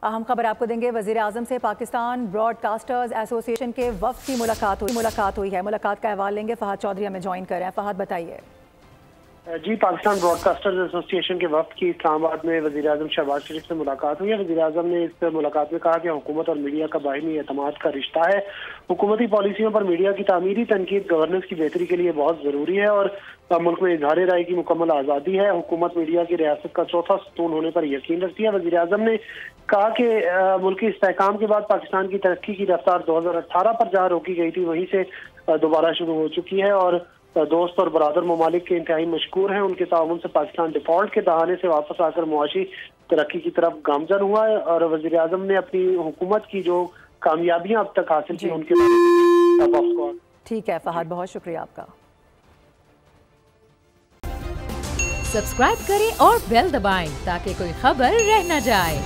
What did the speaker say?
अहम खबर आपको देंगे। वज़ीर आज़म से पाकिस्तान ब्रॉडकास्टर्स एसोसिएशन के वफ़द की मुलाकात हुई है। मुलाकात का अहवाल लेंगे, फ़हद चौधरी हमें ज्वाइन कर रहे हैं। फ़हद बताइए। जी, पाकिस्तान ब्रॉडकास्टर्स एसोसिएशन के वफ़द की इस्लामाबाद में वज़ीर आज़म शहबाज शरीफ से मुलाकात हुई है। वज़ीर आज़म ने इस मुलाकात में कहा कि हुकूमत और मीडिया का बाहिमी एतमाद का रिश्ता है। हुकूमती पॉलिसियों पर मीडिया की तामीरी तनकीद गवर्नेंस की बेहतरी के लिए बहुत ज़रूरी है और मुल्क में इज़हार राय की मुकम्मल आज़ादी है। हुकूमत मीडिया की रियासत का चौथा सतून होने पर यकीन रखती है। वज़ीर आज़म ने कहा कि मुल्की इस्तेहकाम के बाद पाकिस्तान की तरक्की की रफ्तार 2018 पर जहाँ रोकी गई थी वहीं से दोबारा शुरू हो चुकी है और दोस्त और बरादर ममालिक के इंतहाई मशकूर हैं। उनके ताउन से पाकिस्तान डिफॉल्ट के दहाने से वापस आकर मुआशी तरक्की की तरफ गामजन हुआ है और वज़ीर आज़म ने अपनी हुकूमत की जो कामयाबियां अब तक हासिल की उनके बारे। ठीक है फहद, बहुत शुक्रिया आपका। सब्सक्राइब करें और बेल दबाएं ताकि कोई खबर रह न जाए।